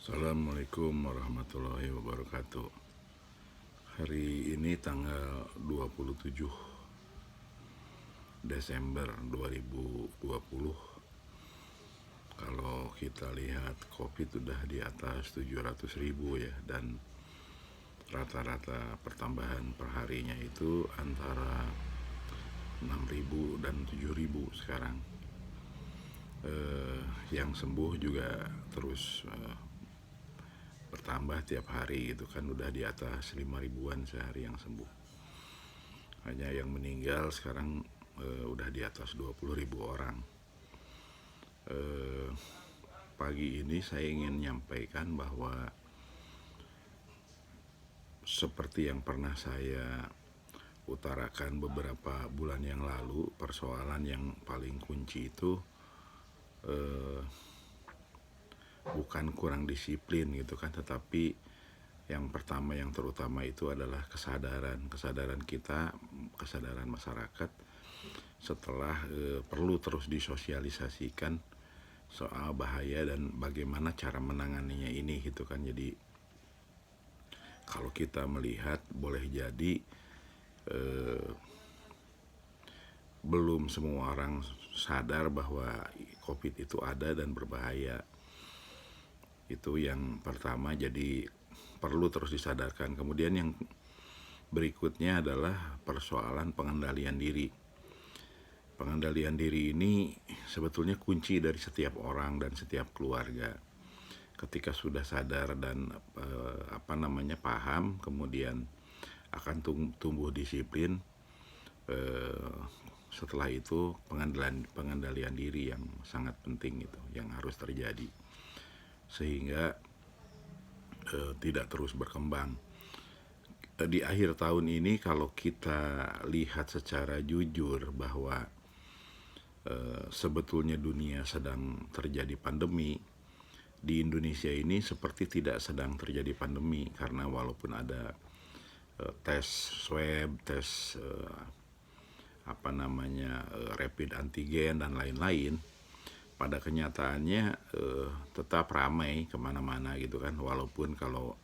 Assalamualaikum warahmatullahi wabarakatuh. Hari ini tanggal 27 Desember 2020. Kalau kita lihat COVID sudah di atas 700.000 ya, dan rata-rata pertambahan perharinya itu antara 6.000 dan 7.000 sekarang. Yang sembuh juga terus bertambah tiap hari gitu kan, udah di atas 5.000-an sehari yang sembuh. Hanya yang meninggal sekarang udah di atas 20.000 orang. Pagi ini saya ingin menyampaikan bahwa seperti yang pernah saya utarakan beberapa bulan yang lalu, persoalan yang paling kunci itu bukan kurang disiplin gitu kan, tetapi yang pertama, yang terutama itu adalah kesadaran kita, kesadaran masyarakat setelah perlu terus disosialisasikan soal bahaya dan bagaimana cara menanganinya ini gitu kan. Jadi kalau kita melihat, boleh jadi belum semua orang sadar bahwa COVID itu ada dan berbahaya. Itu yang pertama, jadi perlu terus disadarkan. Kemudian yang berikutnya adalah persoalan pengendalian diri. Pengendalian diri ini sebetulnya kunci dari setiap orang dan setiap keluarga. Ketika sudah sadar dan paham, kemudian akan tumbuh disiplin. Setelah itu pengendalian diri yang sangat penting itu yang harus terjadi, sehingga tidak terus berkembang. Di akhir tahun ini kalau kita lihat secara jujur bahwa sebetulnya dunia sedang terjadi pandemi, di Indonesia ini seperti tidak sedang terjadi pandemi, karena walaupun ada tes swab, tes rapid antigen dan lain-lain, pada kenyataannya tetap ramai kemana-mana gitu kan. Walaupun kalau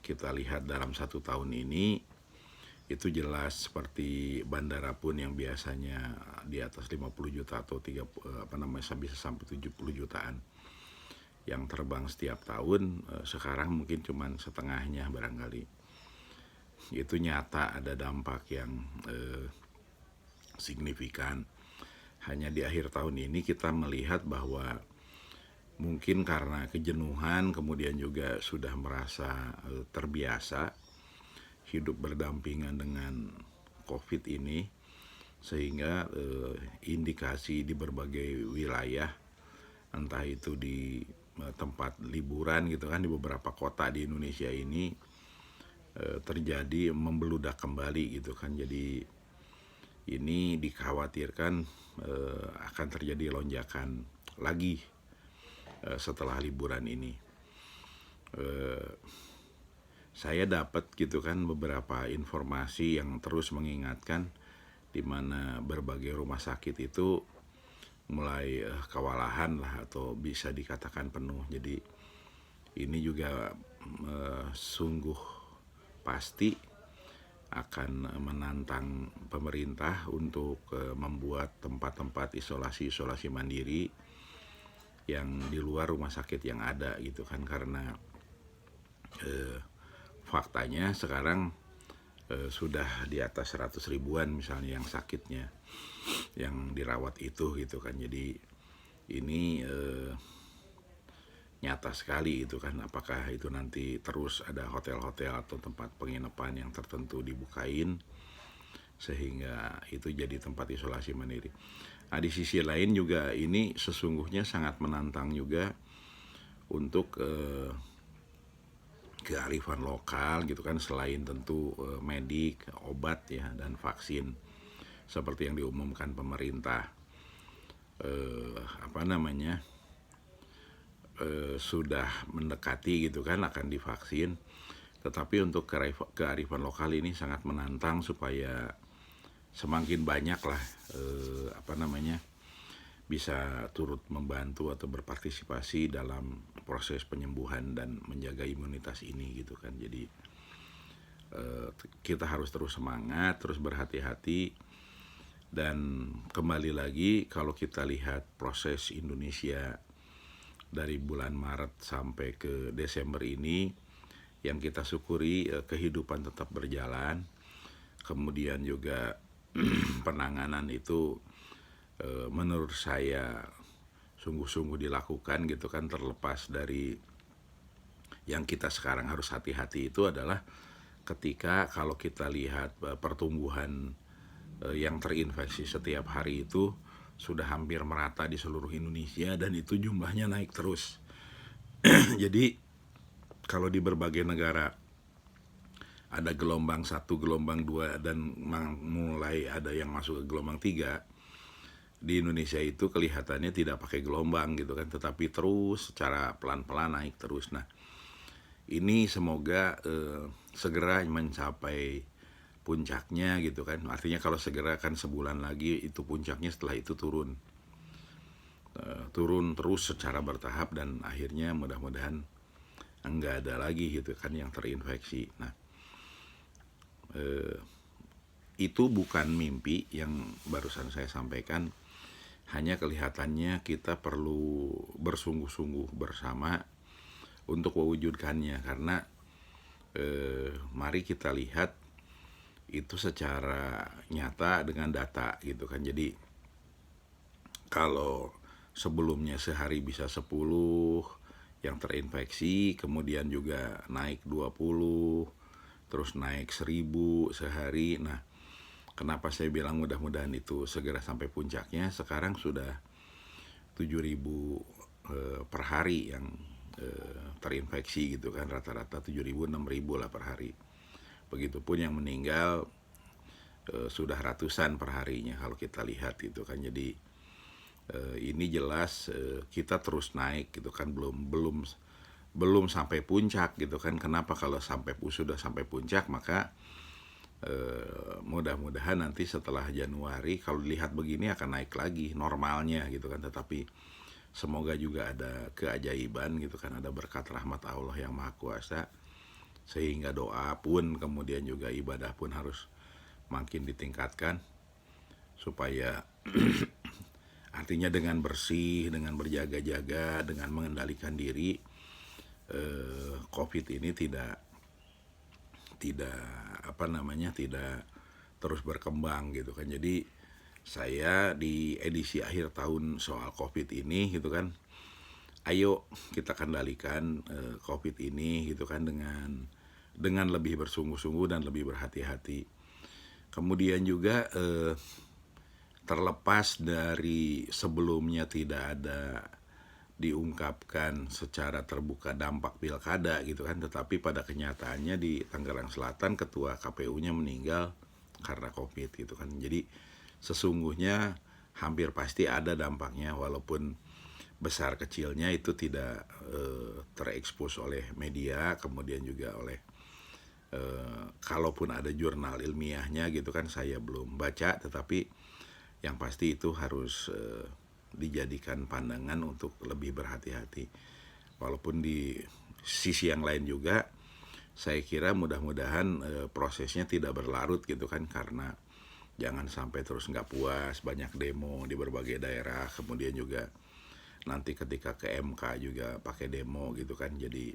kita lihat dalam 1 tahun ini, itu jelas seperti bandara pun yang biasanya di atas 50 juta atau bisa sampai 70 jutaan yang terbang setiap tahun, sekarang mungkin cuma setengahnya barangkali. Itu nyata ada dampak yang signifikan. Hanya di akhir tahun ini kita melihat bahwa mungkin karena kejenuhan, kemudian juga sudah merasa terbiasa hidup berdampingan dengan COVID ini, sehingga indikasi di berbagai wilayah, entah itu di tempat liburan gitu kan, di beberapa kota di Indonesia ini terjadi membeludak kembali gitu kan. Jadi ini dikhawatirkan akan terjadi lonjakan lagi setelah liburan ini. Saya dapat gitu kan beberapa informasi yang terus mengingatkan di mana berbagai rumah sakit itu mulai kewalahan lah, atau bisa dikatakan penuh. Jadi ini juga sungguh pasti akan menantang pemerintah untuk membuat tempat-tempat isolasi mandiri yang di luar rumah sakit yang ada gitu kan. Karena faktanya sekarang sudah di atas 100 ribuan misalnya yang sakitnya, yang dirawat itu gitu kan. Jadi ini nyata sekali itu kan. Apakah itu nanti terus ada hotel-hotel atau tempat penginapan yang tertentu dibukain sehingga itu jadi tempat isolasi mandiri. Nah, di sisi lain juga ini sesungguhnya sangat menantang juga untuk kearifan lokal gitu kan, selain tentu medik, obat ya, dan vaksin seperti yang diumumkan pemerintah. Sudah mendekati gitu kan akan divaksin, tetapi untuk kearifan lokal ini sangat menantang supaya semakin banyak lah bisa turut membantu atau berpartisipasi dalam proses penyembuhan dan menjaga imunitas ini gitu kan. Jadi kita harus terus semangat, terus berhati-hati. Dan kembali lagi, kalau kita lihat proses Indonesia dari bulan Maret sampai ke Desember ini, yang kita syukuri kehidupan tetap berjalan. Kemudian juga penanganan itu menurut saya sungguh-sungguh dilakukan gitu kan. Terlepas dari yang kita sekarang harus hati-hati itu adalah ketika kalau kita lihat pertumbuhan yang terinfeksi setiap hari itu sudah hampir merata di seluruh Indonesia, dan itu jumlahnya naik terus. Jadi kalau di berbagai negara ada gelombang 1, gelombang 2, dan mulai ada yang masuk ke gelombang 3, di Indonesia itu kelihatannya tidak pakai gelombang gitu kan, tetapi terus secara pelan-pelan naik terus. Nah, ini semoga segera mencapai puncaknya gitu kan. Artinya kalau segera kan sebulan lagi itu puncaknya, setelah itu turun terus secara bertahap, dan akhirnya mudah-mudahan enggak ada lagi gitu kan yang terinfeksi. Nah, itu bukan mimpi yang barusan saya sampaikan, hanya kelihatannya kita perlu bersungguh-sungguh bersama untuk mewujudkannya, karena mari kita lihat itu secara nyata dengan data gitu kan. Jadi kalau sebelumnya sehari bisa 10 yang terinfeksi, kemudian juga naik 20, terus naik 1000 sehari. Nah, kenapa saya bilang mudah-mudahan itu segera sampai puncaknya? Sekarang sudah 7.000 per hari yang terinfeksi gitu kan, rata-rata 7.000 6.000 lah per hari. Begitupun yang meninggal sudah ratusan per harinya kalau kita lihat gitu kan. Jadi ini jelas kita terus naik gitu kan, belum sampai puncak gitu kan. Kenapa? Kalau sudah sampai puncak, maka mudah-mudahan nanti setelah Januari kalau dilihat begini akan naik lagi normalnya gitu kan. Tetapi semoga juga ada keajaiban gitu kan, ada berkat rahmat Allah yang Maha Kuasa, sehingga doa pun kemudian juga ibadah pun harus makin ditingkatkan, supaya artinya dengan bersih, dengan berjaga-jaga, dengan mengendalikan diri, COVID ini tidak terus berkembang gitu kan. Jadi saya di edisi akhir tahun soal COVID ini gitu kan, ayo kita kendalikan COVID ini gitu kan, dengan lebih bersungguh-sungguh dan lebih berhati-hati. Kemudian juga terlepas dari sebelumnya tidak ada diungkapkan secara terbuka dampak pilkada gitu kan, tetapi pada kenyataannya di Tangerang Selatan ketua KPU-nya meninggal karena COVID gitu kan. Jadi sesungguhnya hampir pasti ada dampaknya, walaupun besar kecilnya itu tidak terekspos oleh media, kemudian juga oleh kalaupun ada jurnal ilmiahnya gitu kan saya belum baca, tetapi yang pasti itu harus dijadikan pandangan untuk lebih berhati-hati. Walaupun di sisi yang lain juga saya kira mudah-mudahan prosesnya tidak berlarut gitu kan, karena jangan sampai terus nggak puas, banyak demo di berbagai daerah, kemudian juga nanti ketika ke MK juga pakai demo gitu kan. Jadi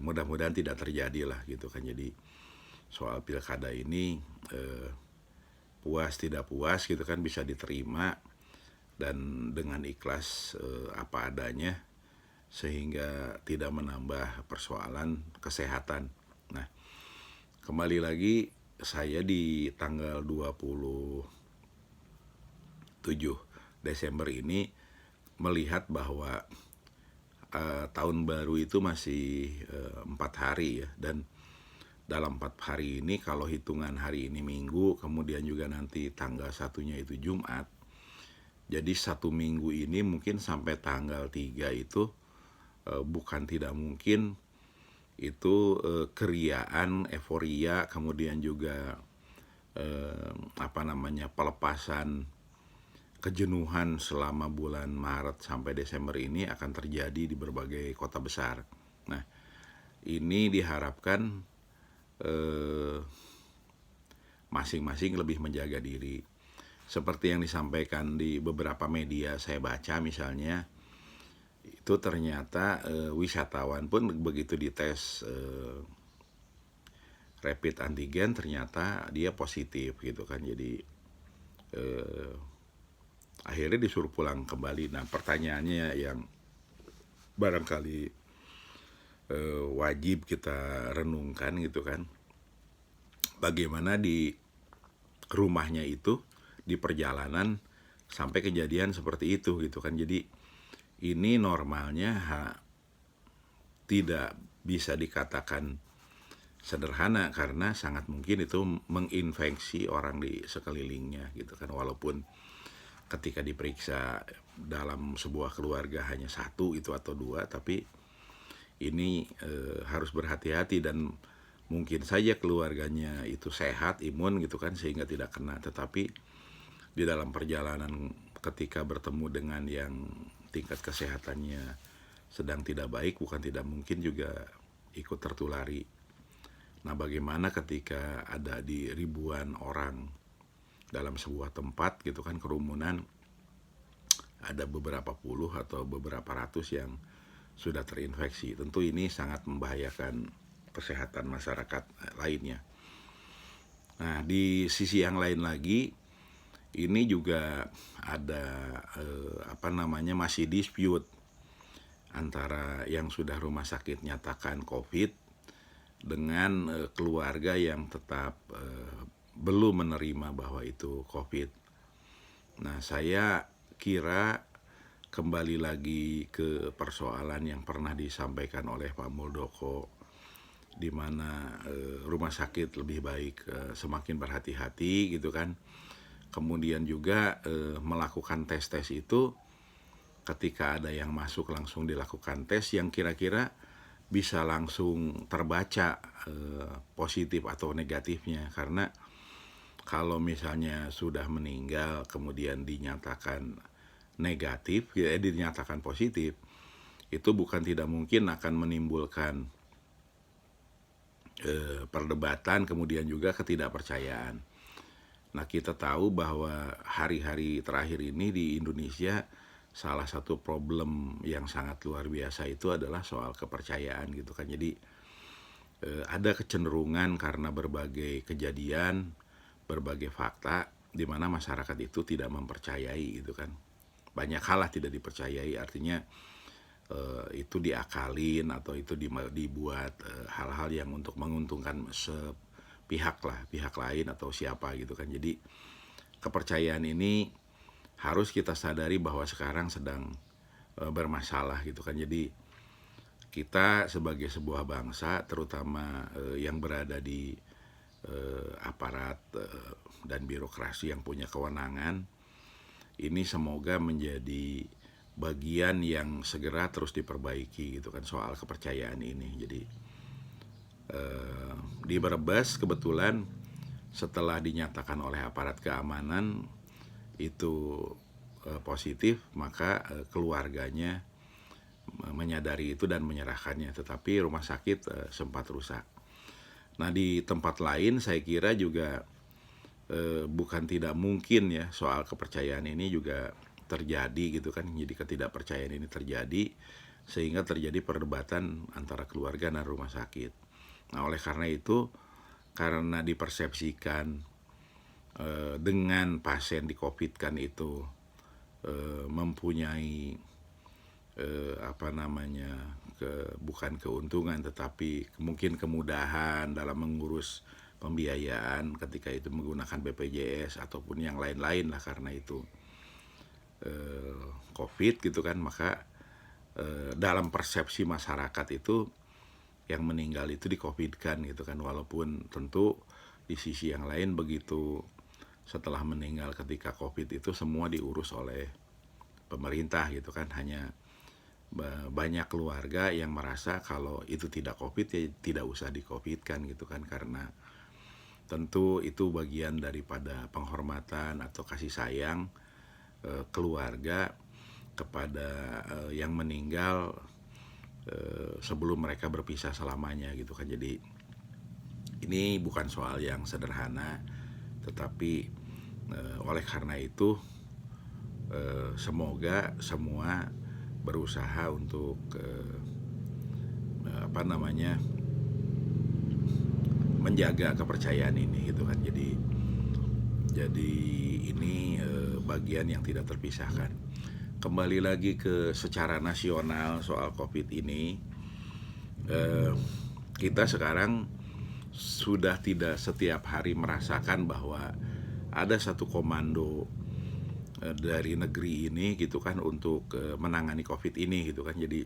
mudah-mudahan tidak terjadi lah gitu kan. Jadi soal pilkada ini puas tidak puas gitu kan bisa diterima, dan dengan ikhlas apa adanya, sehingga tidak menambah persoalan kesehatan. Nah, kembali lagi saya di tanggal 27 Desember ini melihat bahwa tahun baru itu masih 4 hari ya, dan dalam 4 hari ini kalau hitungan hari ini Minggu, kemudian juga nanti tanggal 1-nya itu Jumat, jadi 1 minggu ini mungkin sampai tanggal 3 itu bukan tidak mungkin itu keriaan, euforia, kemudian juga pelepasan kejenuhan selama bulan Maret sampai Desember ini akan terjadi di berbagai kota besar. Nah, ini diharapkan eh, masing-masing lebih menjaga diri. Seperti yang disampaikan di beberapa media saya baca misalnya, itu ternyata wisatawan pun begitu dites rapid antigen ternyata dia positif gitu kan. Jadi eh, akhirnya disuruh pulang kembali. Nah, pertanyaannya yang barangkali wajib kita renungkan gitu kan, bagaimana di rumahnya itu di perjalanan sampai kejadian seperti itu gitu kan. Jadi ini normalnya tidak bisa dikatakan sederhana karena sangat mungkin itu menginfeksi orang di sekelilingnya gitu kan. Walaupun ketika diperiksa dalam sebuah keluarga hanya satu itu atau dua, tapi ini harus berhati-hati dan mungkin saja keluarganya itu sehat, imun gitu kan sehingga tidak kena, tetapi di dalam perjalanan ketika bertemu dengan yang tingkat kesehatannya sedang tidak baik, bukan tidak mungkin juga ikut tertulari. Nah, bagaimana ketika ada di ribuan orang dalam sebuah tempat gitu kan, kerumunan, ada beberapa puluh atau beberapa ratus yang sudah terinfeksi. Tentu ini sangat membahayakan kesehatan masyarakat lainnya. Nah, di sisi yang lain lagi, ini juga ada masih dispute antara yang sudah rumah sakit nyatakan COVID dengan keluarga yang tetap belum menerima bahwa itu COVID. Nah, saya kira kembali lagi ke persoalan yang pernah disampaikan oleh Pak Muldoko, di mana rumah sakit lebih baik semakin berhati-hati gitu kan. Kemudian juga melakukan tes-tes itu, ketika ada yang masuk langsung dilakukan tes yang kira-kira bisa langsung terbaca positif atau negatifnya. Karena kalau misalnya sudah meninggal kemudian dinyatakan negatif, ya dinyatakan positif, itu bukan tidak mungkin akan menimbulkan perdebatan, kemudian juga ketidakpercayaan. Nah, kita tahu bahwa hari-hari terakhir ini di Indonesia salah satu problem yang sangat luar biasa itu adalah soal kepercayaan gitu kan. Jadi ada kecenderungan karena berbagai kejadian, berbagai fakta di mana masyarakat itu tidak mempercayai gitu kan. Banyak hal lah tidak dipercayai, artinya itu diakalin atau itu dibuat hal-hal yang untuk menguntungkan pihak lain atau siapa gitu kan. Jadi kepercayaan ini harus kita sadari bahwa sekarang sedang bermasalah gitu kan. Jadi kita sebagai sebuah bangsa, terutama yang berada di aparat dan birokrasi yang punya kewenangan, ini semoga menjadi bagian yang segera terus diperbaiki gitu kan soal kepercayaan ini. Jadi di Brebes kebetulan setelah dinyatakan oleh aparat keamanan itu positif, maka keluarganya menyadari itu dan menyerahkannya, tetapi rumah sakit sempat rusak. Nah, di tempat lain saya kira juga bukan tidak mungkin ya soal kepercayaan ini juga terjadi gitu kan. Jadi ketidakpercayaan ini terjadi sehingga terjadi perdebatan antara keluarga dan rumah sakit. Nah, oleh karena itu, karena dipersepsikan dengan pasien di COVID kan itu mempunyai bukan keuntungan tetapi mungkin kemudahan dalam mengurus pembiayaan ketika itu menggunakan BPJS ataupun yang lain-lain lah, karena itu COVID gitu kan, maka dalam persepsi masyarakat itu yang meninggal itu di-COVID-kan gitu kan. Walaupun tentu di sisi yang lain begitu setelah meninggal ketika COVID itu semua diurus oleh pemerintah gitu kan. Hanya banyak keluarga yang merasa kalau itu tidak COVID ya tidak usah di-COVID-kan gitu kan, karena tentu itu bagian daripada penghormatan atau kasih sayang keluarga, kepada yang meninggal sebelum mereka berpisah selamanya gitu kan. Jadi ini bukan soal yang sederhana, tetapi oleh karena itu semoga semua berusaha untuk menjaga kepercayaan ini gitu kan. Jadi ini bagian yang tidak terpisahkan. Kembali lagi ke secara nasional soal COVID ini, kita sekarang sudah tidak setiap hari merasakan bahwa ada satu komando dari negeri ini gitu kan untuk menangani COVID ini gitu kan. Jadi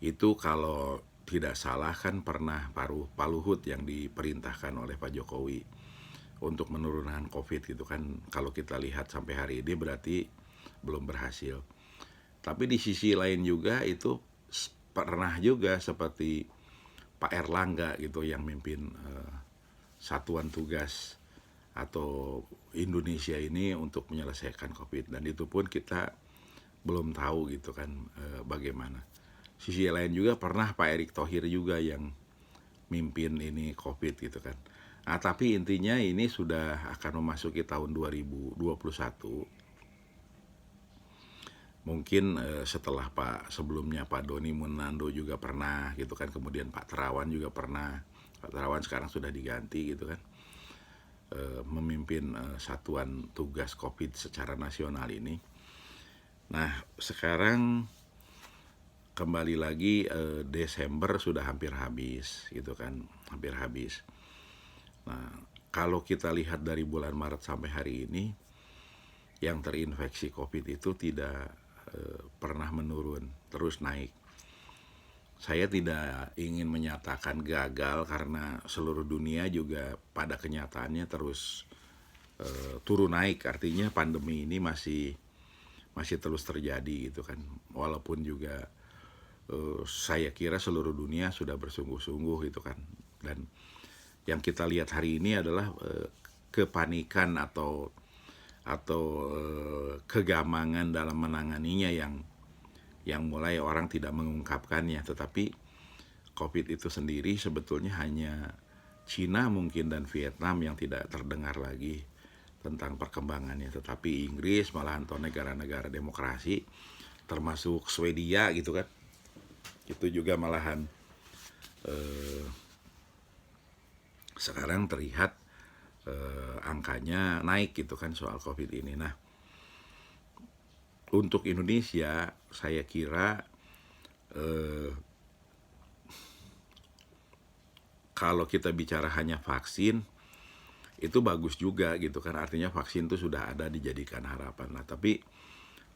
itu kalau tidak salah kan pernah Pak Luhut yang diperintahkan oleh Pak Jokowi untuk menurunkan COVID gitu kan. Kalau kita lihat sampai hari ini berarti belum berhasil. Tapi di sisi lain juga itu pernah juga seperti Pak Erlangga gitu yang mimpin satuan tugas atau Indonesia ini untuk menyelesaikan COVID, dan itu pun kita belum tahu gitu kan bagaimana. Sisi lain juga pernah Pak Erick Thohir juga yang mimpin ini COVID gitu kan. Nah, tapi intinya ini sudah akan memasuki tahun 2021. Mungkin setelah sebelumnya Pak Doni Monardo juga pernah gitu kan, kemudian Pak Terawan juga pernah. Pak Terawan sekarang sudah diganti gitu kan, memimpin satuan tugas COVID secara nasional ini. Nah, sekarang kembali lagi Desember sudah hampir habis gitu kan, hampir habis. Nah, kalau kita lihat dari bulan Maret sampai hari ini, yang terinfeksi COVID itu tidak pernah menurun, terus naik. Saya tidak ingin menyatakan gagal karena seluruh dunia juga pada kenyataannya terus turun naik. Artinya pandemi ini masih terus terjadi gitu kan. Walaupun juga saya kira seluruh dunia sudah bersungguh-sungguh gitu kan. Dan yang kita lihat hari ini adalah kepanikan atau kegamangan dalam menanganinya yang mulai orang tidak mengungkapkannya. Tetapi COVID itu sendiri sebetulnya hanya Cina mungkin dan Vietnam yang tidak terdengar lagi tentang perkembangannya. Tetapi Inggris malahan atau negara-negara demokrasi termasuk Swedia gitu kan, itu juga malahan sekarang terlihat angkanya naik gitu kan soal COVID ini. Nah, untuk Indonesia saya kira kalau kita bicara hanya vaksin itu bagus juga gitu kan, artinya vaksin itu sudah ada, dijadikan harapan. Nah, tapi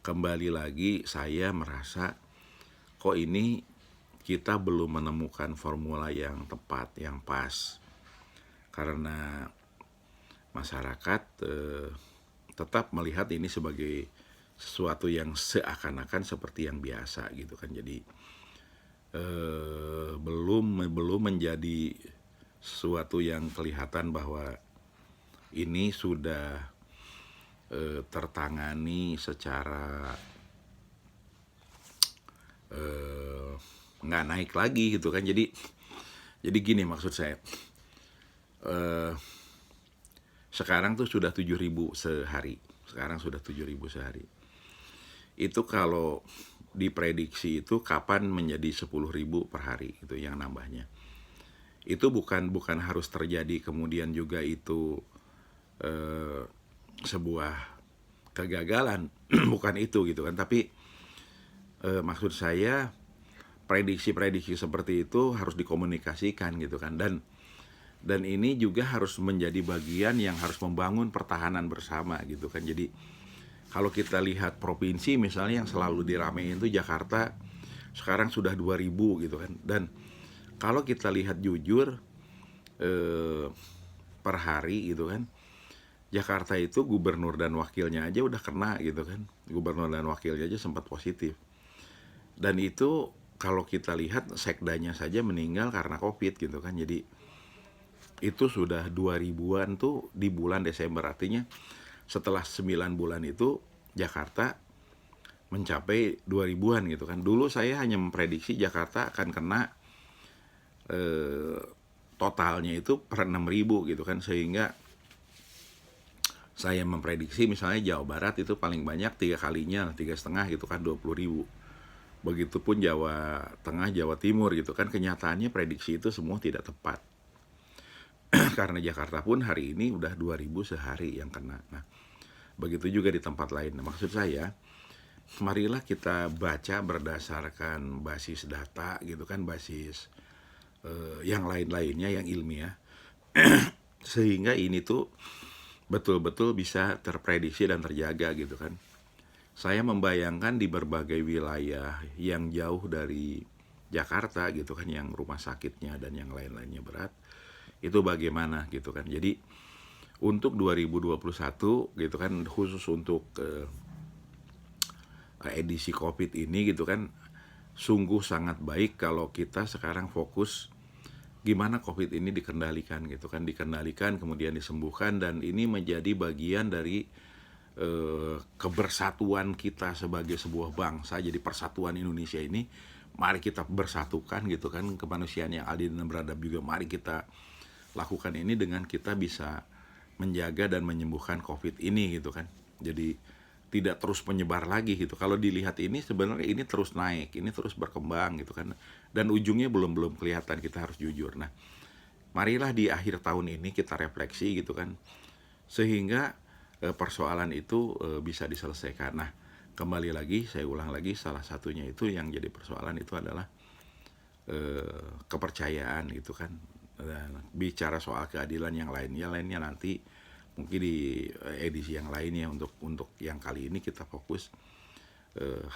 kembali lagi saya merasa kok ini kita belum menemukan formula yang tepat, yang pas, karena masyarakat tetap melihat ini sebagai sesuatu yang seakan-akan seperti yang biasa gitu kan. Jadi belum menjadi sesuatu yang kelihatan bahwa ini sudah tertangani secara nggak naik lagi gitu kan. Jadi gini maksud saya, sekarang tuh sudah 7.000 sehari. Sekarang sudah 7.000 sehari. Itu kalau diprediksi itu kapan menjadi 10.000 per hari itu yang nambahnya. Itu bukan harus terjadi kemudian juga itu sebuah kegagalan, bukan itu gitu kan. Tapi maksud saya prediksi-prediksi seperti itu harus dikomunikasikan gitu kan. Dan ini juga harus menjadi bagian yang harus membangun pertahanan bersama gitu kan. Jadi kalau kita lihat provinsi misalnya yang selalu diramein itu Jakarta, sekarang sudah 2.000 gitu kan. Dan kalau kita lihat jujur per hari gitu kan, Jakarta itu gubernur dan wakilnya aja udah kena gitu kan. Gubernur dan wakilnya aja sempat positif. Dan itu kalau kita lihat sekdanya saja meninggal karena COVID gitu kan. Jadi itu sudah 2.000-an tuh di bulan Desember. Artinya setelah 9 bulan itu Jakarta mencapai 2000-an gitu kan. Dulu saya hanya memprediksi Jakarta akan kena eh, totalnya itu per 6.000 gitu kan, sehingga saya memprediksi misalnya Jawa Barat itu paling banyak 3 kalinya, 3,5 gitu kan, 20.000. Begitupun Jawa Tengah, Jawa Timur gitu kan. Kenyataannya prediksi itu semua tidak tepat. Karena Jakarta pun hari ini udah 2000 sehari yang kena. Nah, begitu juga di tempat lain. Nah, maksud saya, marilah kita baca berdasarkan basis data gitu kan, basis yang lain-lainnya yang ilmiah, sehingga ini tuh betul-betul bisa terprediksi dan terjaga gitu kan. Saya membayangkan di berbagai wilayah yang jauh dari Jakarta gitu kan, yang rumah sakitnya dan yang lain-lainnya berat, itu bagaimana gitu kan. Jadi untuk 2021 gitu kan, khusus untuk edisi COVID ini gitu kan, sungguh sangat baik kalau kita sekarang fokus gimana COVID ini dikendalikan gitu kan, dikendalikan kemudian disembuhkan, dan ini menjadi bagian dari kebersatuan kita sebagai sebuah bangsa. Jadi persatuan Indonesia ini mari kita bersatukan gitu kan, kemanusiaan yang adil dan beradab juga mari kita lakukan ini dengan kita bisa menjaga dan menyembuhkan COVID ini gitu kan. Jadi tidak terus menyebar lagi gitu. Kalau dilihat ini sebenarnya ini terus naik, ini terus berkembang gitu kan. Dan ujungnya belum kelihatan, kita harus jujur. Nah, marilah di akhir tahun ini kita refleksi gitu kan, sehingga persoalan itu bisa diselesaikan. Nah, kembali lagi, saya ulang lagi, salah satunya itu yang jadi persoalan itu adalah kepercayaan gitu kan. Dan bicara soal keadilan yang lainnya nanti mungkin di edisi yang lainnya. Untuk yang kali ini kita fokus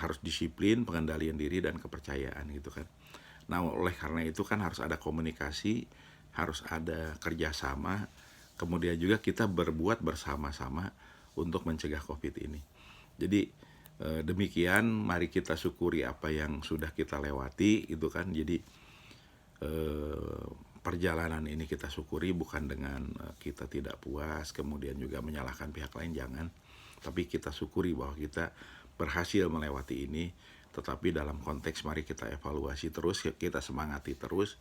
harus disiplin, pengendalian diri, dan kepercayaan gitu kan. Nah, oleh karena itu kan harus ada komunikasi, harus ada kerjasama, kemudian juga kita berbuat bersama-sama untuk mencegah COVID ini. Jadi demikian, mari kita syukuri apa yang sudah kita lewati gitu kan. Jadi perjalanan ini kita syukuri, bukan dengan kita tidak puas kemudian juga menyalahkan pihak lain, jangan. Tapi kita syukuri bahwa kita berhasil melewati ini. Tetapi dalam konteks mari kita evaluasi terus, kita semangati terus,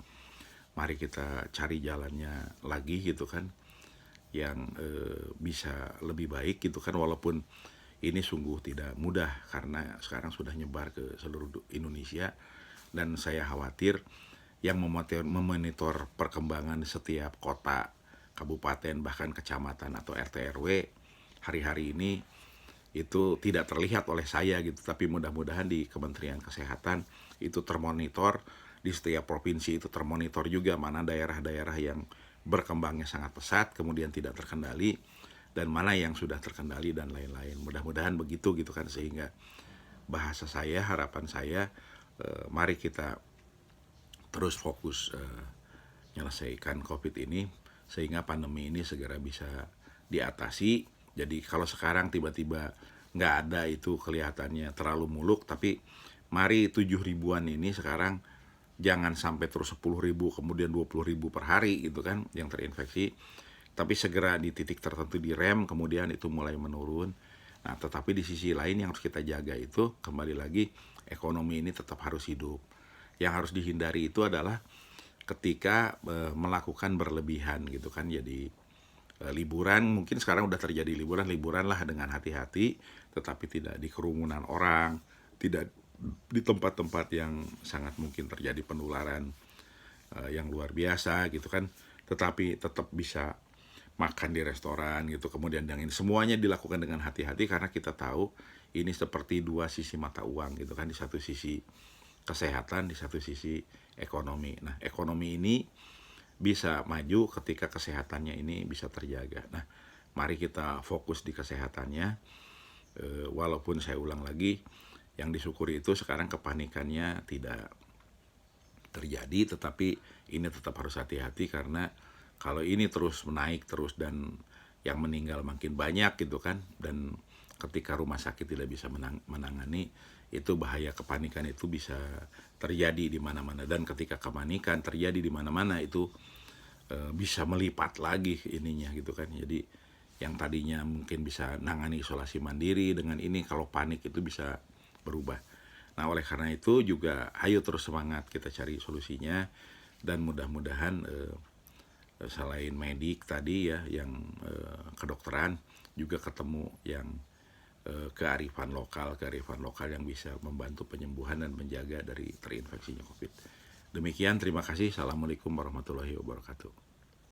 mari kita cari jalannya lagi gitu kan, yang bisa lebih baik gitu kan. Walaupun ini sungguh tidak mudah karena sekarang sudah nyebar ke seluruh Indonesia, dan saya khawatir yang memonitor perkembangan di setiap kota, kabupaten, bahkan kecamatan atau RT RW hari-hari ini itu tidak terlihat oleh saya gitu, tapi mudah-mudahan di Kementerian Kesehatan itu termonitor, di setiap provinsi itu termonitor juga mana daerah-daerah yang berkembangnya sangat pesat kemudian tidak terkendali, dan mana yang sudah terkendali, dan lain-lain. Mudah-mudahan begitu gitu kan, sehingga bahasa saya, harapan saya, mari kita terus fokus menyelesaikan COVID ini sehingga pandemi ini segera bisa diatasi. Jadi kalau sekarang tiba-tiba nggak ada itu kelihatannya terlalu muluk, tapi mari 7.000-an ini sekarang jangan sampai terus 10.000 kemudian 20.000 per hari gitu kan yang terinfeksi, tapi segera di titik tertentu direm, kemudian itu mulai menurun. Nah, tetapi di sisi lain yang harus kita jaga itu kembali lagi, ekonomi ini tetap harus hidup. Yang harus dihindari itu adalah ketika melakukan berlebihan gitu kan. Jadi liburan, mungkin sekarang udah terjadi liburan lah dengan hati-hati, tetapi tidak di kerumunan orang, tidak di tempat-tempat yang sangat mungkin terjadi penularan yang luar biasa gitu kan, tetapi tetap bisa makan di restoran gitu. Kemudian yang ini semuanya dilakukan dengan hati-hati karena kita tahu ini seperti dua sisi mata uang gitu kan, di satu sisi kesehatan, di satu sisi ekonomi. Nah, ekonomi ini bisa maju ketika kesehatannya ini bisa terjaga. Nah, mari kita fokus di kesehatannya. Walaupun saya ulang lagi, yang disyukuri itu sekarang kepanikannya tidak terjadi, tetapi ini tetap harus hati-hati karena kalau ini terus menaik terus dan yang meninggal makin banyak gitu kan, dan ketika rumah sakit tidak bisa menangani, itu bahaya. Kepanikan itu bisa terjadi di mana-mana, dan ketika kepanikan terjadi di mana-mana itu bisa melipat lagi ininya gitu kan. Jadi yang tadinya mungkin bisa nangani isolasi mandiri dengan ini kalau panik itu bisa berubah. Nah, oleh karena itu juga ayo terus semangat kita cari solusinya dan mudah-mudahan selain medik tadi ya yang kedokteran juga ketemu yang kearifan lokal yang bisa membantu penyembuhan dan menjaga dari terinfeksinya COVID. Demikian, terima kasih. Assalamualaikum warahmatullahi wabarakatuh.